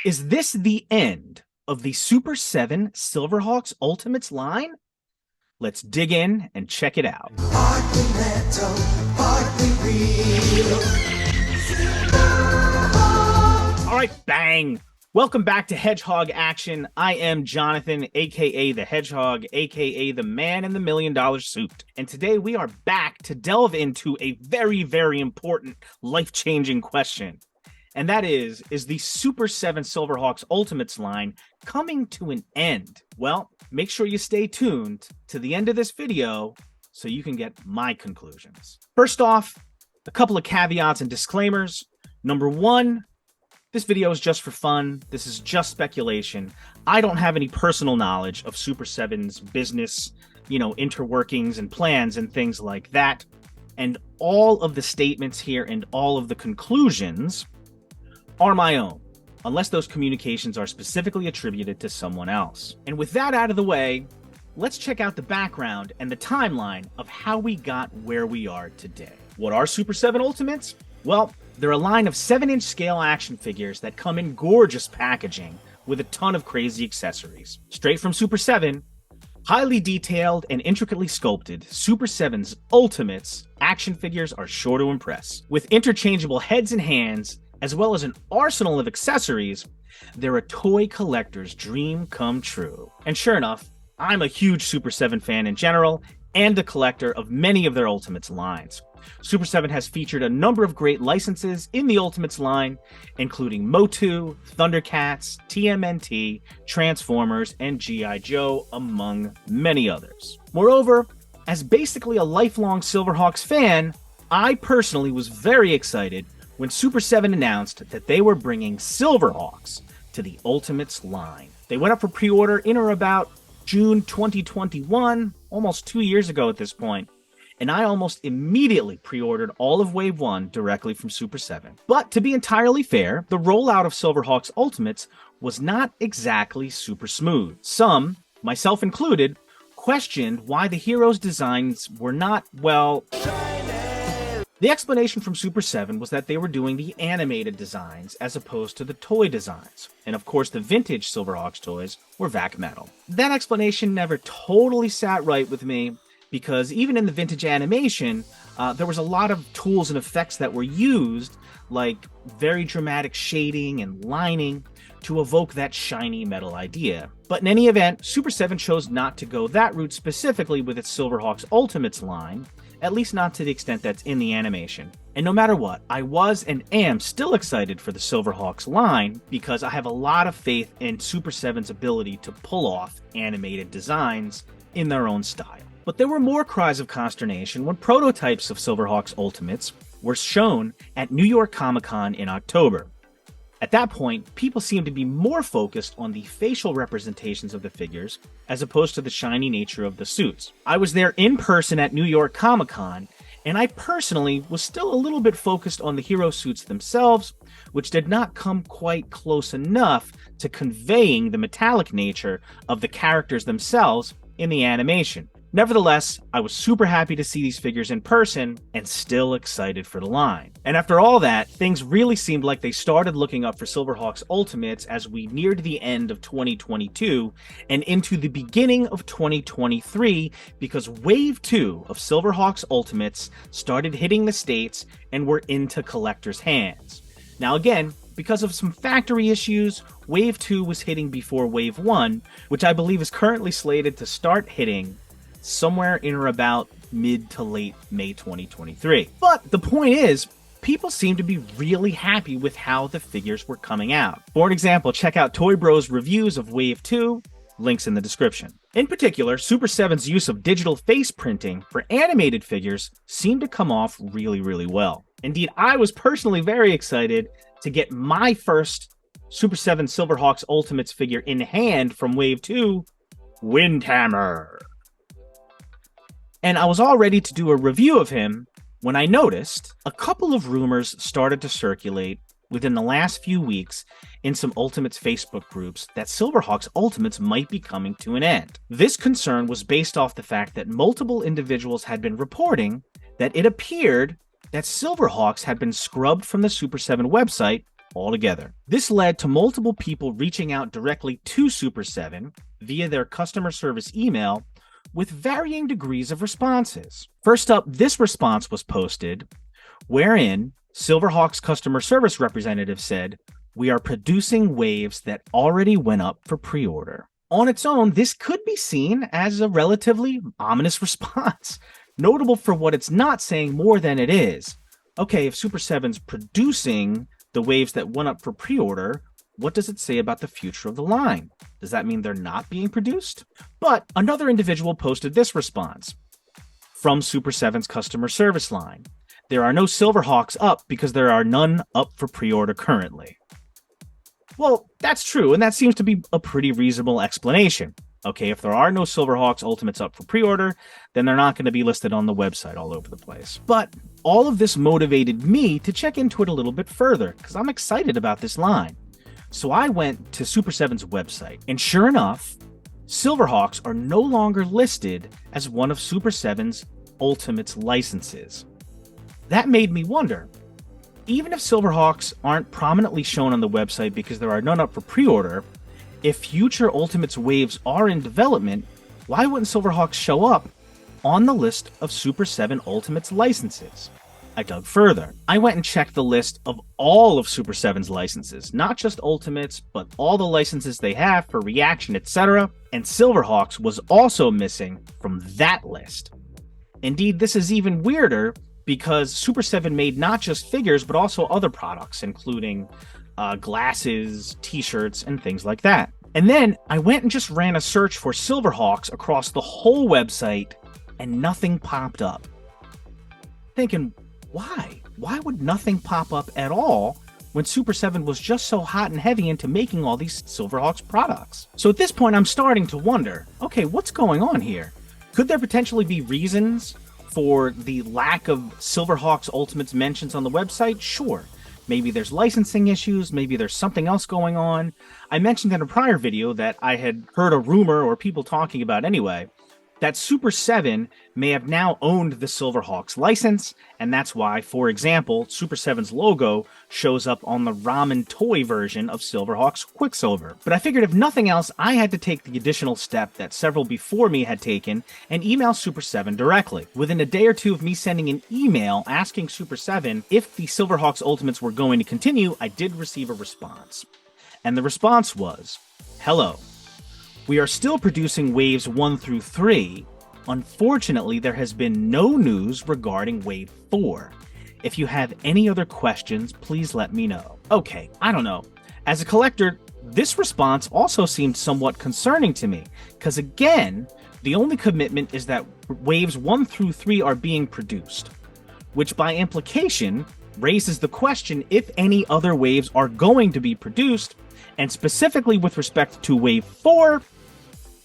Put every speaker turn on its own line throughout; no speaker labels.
Is this the end of the Super 7 Silverhawks Ultimates line? Let's dig in and check it out.
Partly metal, partly real.
All right, bang. Welcome back to Hedgehog Action. I am Jonathan, aka the Hedgehog, aka the man in the $1 million suit. And today we are back to delve into a very, very important, life-changing question. And that is the Super 7 Silverhawks Ultimates line coming to an end? Well, make sure you stay tuned to the end of this video so you can get my conclusions. First off, a couple of caveats and disclaimers. Number one, this video is just for fun. This is just speculation. I don't have any personal knowledge of Super 7's business, interworkings and plans and things like that. And all of the statements here and all of the conclusions are my own, unless those communications are specifically attributed to someone else. And with that out of the way, let's check out the background and the timeline of how we got where we are today. What are Super 7 Ultimates? Well, they're a line of 7-inch scale action figures that come in gorgeous packaging with a ton of crazy accessories. Straight from Super 7, highly detailed and intricately sculpted, Super 7's Ultimates action figures are sure to impress. With interchangeable heads and hands, as well as an arsenal of accessories, they're a toy collector's dream come true. And sure enough, I'm a huge Super 7 fan in general, and a collector of many of their Ultimates lines. Super 7 has featured a number of great licenses in the Ultimates line, including Motu, Thundercats, TMNT, Transformers, and G.I. Joe, among many others. Moreover, as basically a lifelong Silverhawks fan, I personally was very excited when Super 7 announced that they were bringing Silverhawks to the Ultimates line. They went up for pre-order in or about June 2021, almost 2 years ago at this point, and I almost immediately pre-ordered all of Wave 1 directly from Super 7. But to be entirely fair, the rollout of Silverhawks Ultimates was not exactly super smooth. Some, myself included, questioned why the heroes' designs were not, well, the explanation from Super 7 was that they were doing the animated designs as opposed to the toy designs. And of course, the vintage Silverhawks toys were VAC metal. That explanation never totally sat right with me, because even in the vintage animation, there was a lot of tools and effects that were used, like very dramatic shading and lining, to evoke that shiny metal idea. But in any event, Super 7 chose not to go that route specifically with its Silverhawks Ultimates line, at least not to the extent that's in the animation. And no matter what, I was and am still excited for the Silverhawks line because I have a lot of faith in Super 7's ability to pull off animated designs in their own style. But there were more cries of consternation when prototypes of Silverhawks Ultimates were shown at New York Comic-Con in October. At that point, people seemed to be more focused on the facial representations of the figures as opposed to the shiny nature of the suits. I was there in person at New York Comic-Con, and I personally was still a little bit focused on the hero suits themselves, which did not come quite close enough to conveying the metallic nature of the characters themselves in the animation. Nevertheless, I was super happy to see these figures in person and still excited for the line. And after all that, things really seemed like they started looking up for Silverhawks Ultimates as we neared the end of 2022 and into the beginning of 2023, because Wave 2 of Silverhawks Ultimates started hitting the States and were into collectors' hands. Now again, because of some factory issues, Wave 2 was hitting before Wave 1, which I believe is currently slated to start hitting somewhere in or about mid to late May 2023. But the point is, people seem to be really happy with how the figures were coming out. For an example, check out ToyBro's reviews of Wave 2, links in the description. In particular, Super 7's use of digital face printing for animated figures seemed to come off really, really well. Indeed, I was personally very excited to get my first Super 7 Silverhawks Ultimates figure in hand from Wave 2, Windhammer. And I was all ready to do a review of him when I noticed a couple of rumors started to circulate within the last few weeks in some Ultimates Facebook groups that Silverhawks Ultimates might be coming to an end. This concern was based off the fact that multiple individuals had been reporting that it appeared that Silverhawks had been scrubbed from the Super 7 website altogether. This led to multiple people reaching out directly to Super 7 via their customer service email with varying degrees of responses. First up, this response was posted, wherein Silverhawks customer service representative said, "We are producing waves that already went up for pre-order." On its own, this could be seen as a relatively ominous response, notable for what it's not saying more than it is. Okay, if Super 7's producing the waves that went up for pre-order, what does it say about the future of the line? Does that mean they're not being produced? But another individual posted this response from Super 7's customer service line. "There are no Silverhawks up because there are none up for pre-order currently." Well, that's true, and that seems to be a pretty reasonable explanation. Okay, if there are no Silverhawks Ultimates up for pre-order, then they're not going to be listed on the website all over the place. But all of this motivated me to check into it a little bit further, because I'm excited about this line. So I went to Super 7's website, and sure enough, Silverhawks are no longer listed as one of Super 7's Ultimates licenses. That made me wonder, even if Silverhawks aren't prominently shown on the website because there are none up for pre-order, if future Ultimates waves are in development, why wouldn't Silverhawks show up on the list of Super 7 Ultimates licenses? I dug further. I went and checked the list of all of Super 7's licenses, not just Ultimates, but all the licenses they have for Reaction, etc., and Silverhawks was also missing from that list. Indeed, this is even weirder because Super 7 made not just figures, but also other products, including glasses, t-shirts, and things like that. And then I went and just ran a search for Silverhawks across the whole website, and nothing popped up. Thinking, why? Why would nothing pop up at all when Super 7 was just so hot and heavy into making all these Silverhawks products? So at this point, I'm starting to wonder, okay, what's going on here? Could there potentially be reasons for the lack of Silverhawks Ultimates mentions on the website? Sure. Maybe there's licensing issues, maybe there's something else going on. I mentioned in a prior video that I had heard a rumor, or people talking about anyway, that Super 7 may have now owned the Silverhawks license, and that's why, for example, Super 7's logo shows up on the ramen toy version of Silverhawks Quicksilver. But I figured if nothing else, I had to take the additional step that several before me had taken and email Super 7 directly. Within a day or two of me sending an email asking Super 7 if the Silverhawks Ultimates were going to continue, I did receive a response. And the response was, "Hello. We are still producing waves 1 through 3. Unfortunately, there has been no news regarding wave 4. If you have any other questions, please let me know." Okay, I don't know. As a collector, this response also seemed somewhat concerning to me, because again, the only commitment is that waves 1 through 3 are being produced, which by implication raises the question if any other waves are going to be produced, and specifically with respect to wave 4,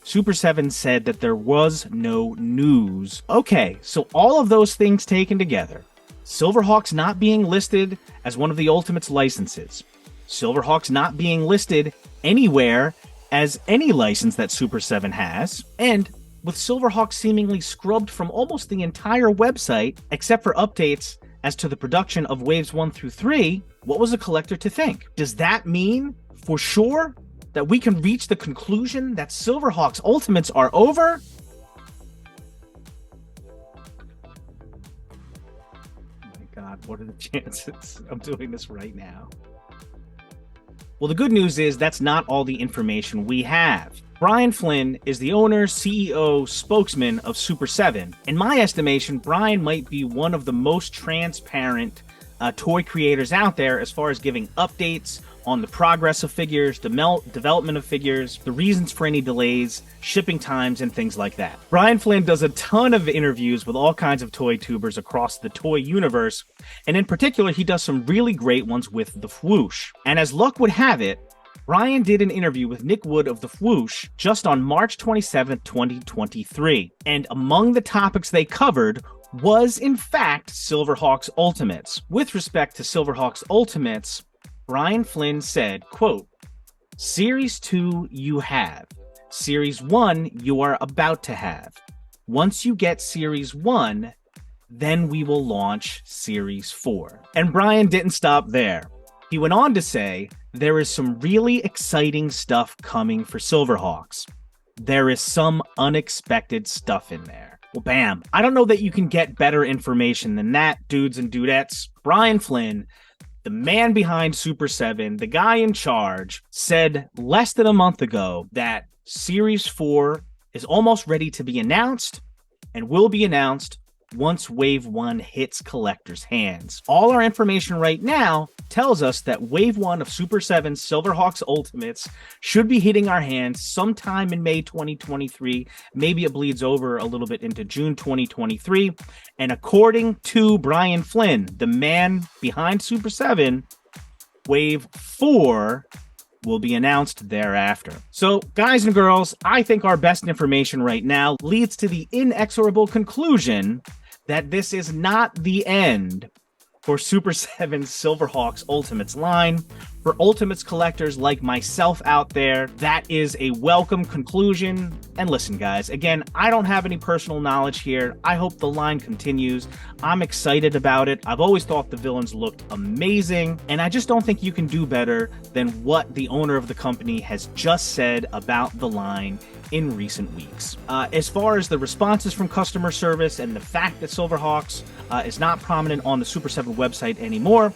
Super 7 said that there was no news. Okay, so all of those things taken together, Silverhawks not being listed as one of the Ultimates licenses, Silverhawks not being listed anywhere as any license that Super 7 has, and with Silverhawks seemingly scrubbed from almost the entire website except for updates as to the production of waves 1 through 3, what was a collector to think? Does that mean for sure that we can reach the conclusion that Silverhawks Ultimates are over? Oh my god, what are the chances of doing this right now? Well, the good news is that's not all the information we have. Brian Flynn is the owner, CEO, spokesman of Super 7. In my estimation, Brian might be one of the most transparent toy creators out there as far as giving updates on the progress of figures, development of figures, the reasons for any delays, shipping times, and things like that. Brian Flynn does a ton of interviews with all kinds of toy tubers across the toy universe, and in particular, he does some really great ones with the Fwoosh. And as luck would have it, Brian did an interview with Nick Wood of the Fwoosh just on March 27th, 2023. And among the topics they covered was, in fact, Silverhawks Ultimates. With respect to Silverhawks Ultimates, Brian Flynn said, quote, "Series 2 you have. Series 1 you are about to have. Once you get Series 1, then we will launch Series 4. And Brian didn't stop there. He went on to say, there is some really exciting stuff coming for Silverhawks. There is some unexpected stuff in there. Well, bam. I don't know that you can get better information than that, dudes and dudettes. Brian Flynn, the man behind Super 7, the guy in charge, said less than a month ago that Series 4 is almost ready to be announced and will be announced once Wave 1 hits collectors' hands. All our information right now tells us that Wave 1 of Super 7 Silverhawks Ultimates should be hitting our hands sometime in May 2023. Maybe it bleeds over a little bit into June 2023. And according to Brian Flynn, the man behind Super 7, Wave 4 will be announced thereafter. So, guys and girls, I think our best information right now leads to the inexorable conclusion that this is not the end for Super 7's Silverhawks Ultimates line. For Ultimates collectors like myself out there, that is a welcome conclusion. And listen, guys, again, I don't have any personal knowledge here. I hope the line continues. I'm excited about it. I've always thought the villains looked amazing, and I just don't think you can do better than what the owner of the company has just said about the line in recent weeks. As far as the responses from customer service and the fact that Silverhawks is not prominent on the Super 7 website anymore,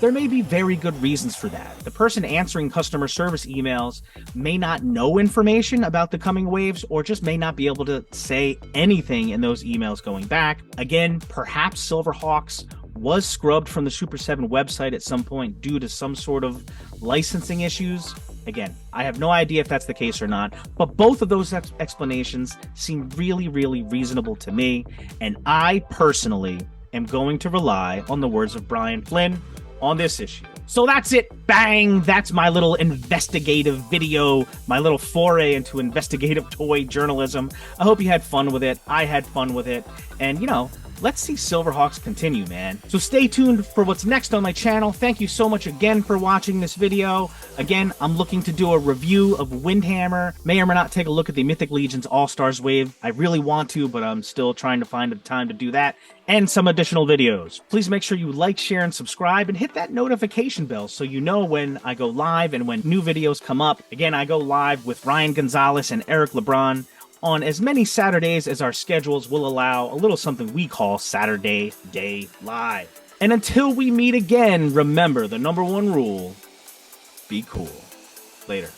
there may be very good reasons for that. The person answering customer service emails may not know information about the coming waves, or just may not be able to say anything in those emails going back. Again, perhaps Silverhawks was scrubbed from the Super 7 website at some point due to some sort of licensing issues. Again, I have no idea if that's the case or not, but both of those explanations seem really, really reasonable to me, and I personally am going to rely on the words of Brian Flynn on this issue. So that's it. Bang! That's my little investigative video, my little foray into investigative toy journalism. I hope you had fun with it. I had fun with it. And, let's see Silverhawks continue, man. So stay tuned for what's next on my channel. Thank you so much again for watching this video. Again, I'm looking to do a review of Windhammer. May or may not take a look at the Mythic Legions All-Stars wave. I really want to, but I'm still trying to find the time to do that, and some additional videos. Please make sure you like, share, and subscribe, and hit that notification bell so you know when I go live and when new videos come up. Again, I go live with Ryan Gonzalez and Eric LeBron on as many Saturdays as our schedules will allow, a little something we call Saturday Day Live. And until we meet again, remember the #1 rule: be cool. Later.